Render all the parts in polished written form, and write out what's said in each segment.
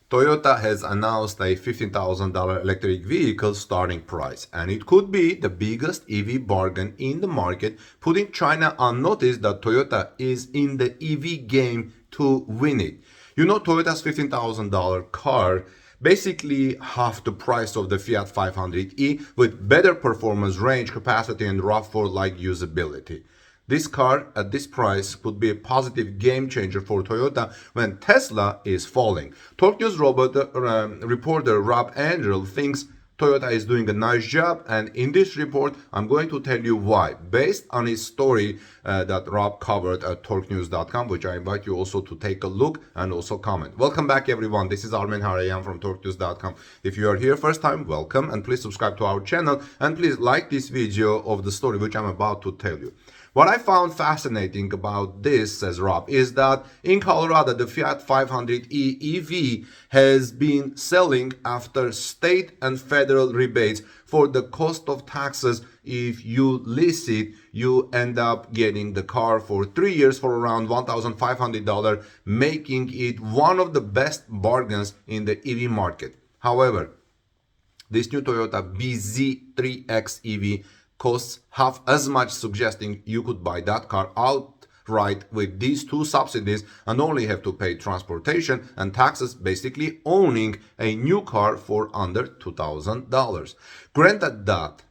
Toyota has announced a $15,000 electric vehicle starting price, and it could be the biggest EV bargain in the market, putting China on notice that Toyota is in the EV game to win it. You know, Toyota's $15,000 car basically half the price of the Fiat 500e with better performance, range, capacity, and RAV4-like usability. This car at this price could be a positive game changer for Toyota when Tesla is falling. Torque News reporter Rob Andrell thinks Toyota is doing a nice job, and in this report I'm going to tell you why, based on his story that Rob covered at torquenews.com, which I invite you also to take a look and also comment. Welcome back, everyone. This is Armen Harayan from torquenews.com. If you are here first time, welcome, and please subscribe to our channel, and please like this video of the story which I'm about to tell you. What I found fascinating about this, says Rob, is that in Colorado, the Fiat 500e EV has been selling after state and federal rebates for the cost of taxes. If you lease it, you end up getting the car for 3 years for around $1,500, making it one of the best bargains in the EV market. However, this new Toyota BZ3X EV costs half as much, suggesting you could buy that car outright with these two subsidies and only have to pay transportation and taxes, basically owning a new car for under $2,000. Granted, that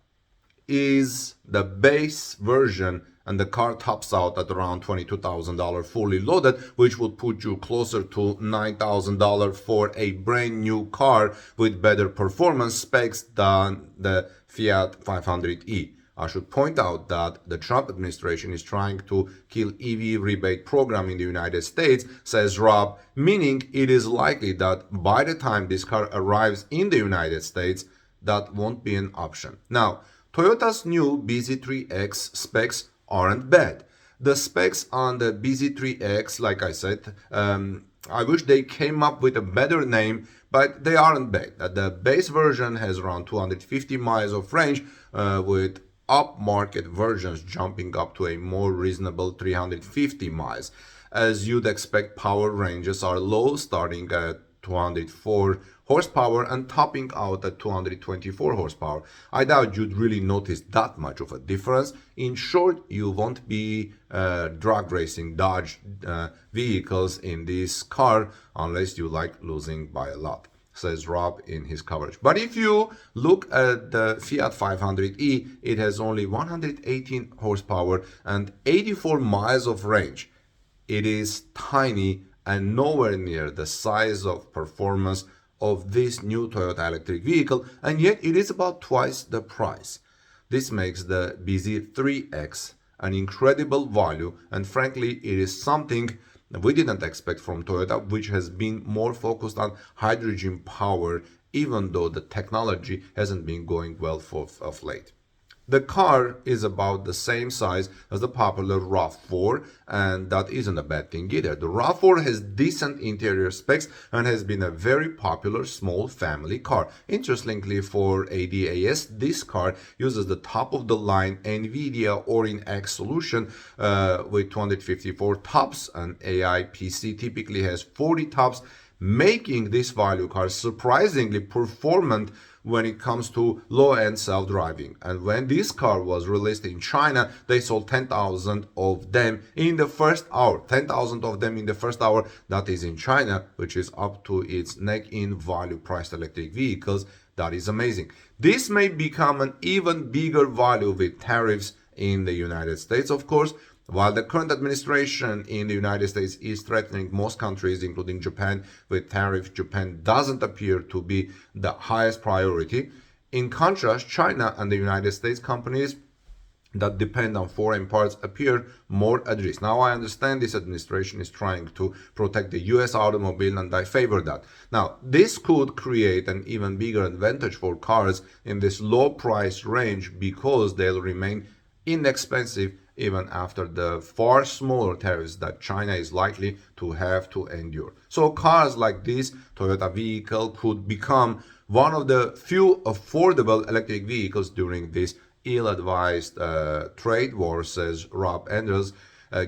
is the base version, and the car tops out at around $22,000 fully loaded, which would put you closer to $9,000 for a brand new car with better performance specs than the Fiat 500e. I should point out that the Trump administration is trying to kill EV rebate program in the United States, says Rob, meaning it is likely that by the time this car arrives in the United States, that won't be an option. Now, Toyota's new BZ3X specs aren't bad. The specs on the BZ3X, like I said, I wish they came up with a better name, but they aren't bad. The base version has around 250 miles of range, with upmarket versions jumping up to a more reasonable 350 miles. As you'd expect, power ranges are low, starting at 204 horsepower and topping out at 224 horsepower. I doubt you'd really notice that much of a difference. In short, you won't be drag racing Dodge vehicles in this car unless you like losing by a lot, says Rob in his coverage. But if you look at the Fiat 500e, it has only 118 horsepower and 84 miles of range. It is tiny and nowhere near the size of performance of this new Toyota electric vehicle, and yet it is about twice the price. This makes the BZ3X an incredible value, and frankly, it is something we didn't expect from Toyota, which has been more focused on hydrogen power, even though the technology hasn't been going well of late. The car is about the same size as the popular RAV4, and that isn't a bad thing either. The RAV4 has decent interior specs and has been a very popular small family car. Interestingly, for ADAS, this car uses the top-of-the-line NVIDIA Orin X solution with 254 tops, and AI PC typically has 40 tops, making this value car surprisingly performant when it comes to low-end self-driving. And when this car was released in China, they sold 10,000 of them in the first hour. 10,000 of them in the first hour. That is in China, which is up to its neck in value priced electric vehicles. That is amazing. This may become an even bigger value with tariffs in the United States, of course. While the current administration in the United States is threatening most countries, including Japan, with tariffs, Japan doesn't appear to be the highest priority. In contrast, China and the United States companies that depend on foreign parts appear more at risk. Now, I understand this administration is trying to protect the US automobile, and I favor that. Now, this could create an even bigger advantage for cars in this low price range because they'll remain inexpensive even after the far smaller tariffs that China is likely to have to endure. So cars like this Toyota vehicle could become one of the few affordable electric vehicles during this ill-advised trade war, says Rob Andrews.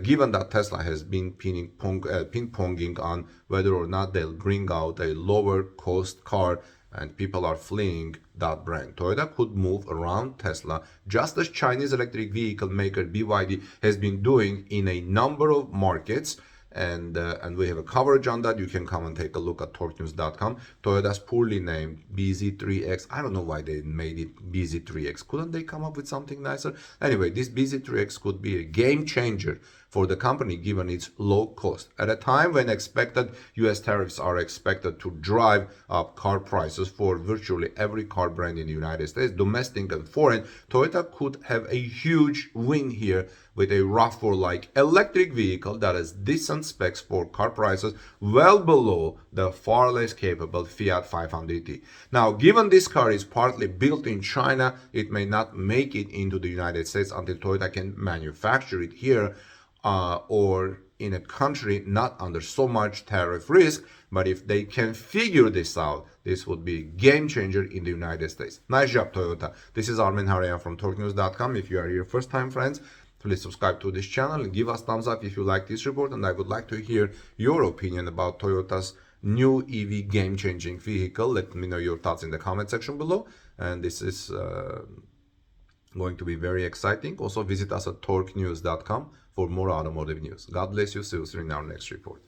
given that Tesla has been ping-ponging on whether or not they'll bring out a lower cost car and people are fleeing that brand. Toyota could move around Tesla just as Chinese electric vehicle maker BYD has been doing in a number of markets. And we have a coverage on that. You can come and take a look at torquenews.com. Toyota's poorly named BZ3X. I don't know why they made it BZ3X. Couldn't they come up with something nicer? Anyway, this BZ3X could be a game changer for the company given its low cost. At a time when expected US tariffs are expected to drive up car prices for virtually every car brand in the United States, domestic and foreign, Toyota could have a huge win here with a RAV4-like electric vehicle that has decent specs for car prices well below the far less capable Fiat 500e. Now, given this car is partly built in China, it may not make it into the United States until Toyota can manufacture it here or in a country not under so much tariff risk. But if they can figure this out, this would be a game changer in the United States. Nice job, Toyota. This is Armin Harayan from torquenews.com. If you are here first time, friends, please subscribe to this channel and give us thumbs up if you like this report. And I would like to hear your opinion about Toyota's new EV game-changing vehicle. Let me know your thoughts in the comment section below. And this is going to be very exciting. Also visit us at torquenews.com for more automotive news. God bless you. See you in our next report.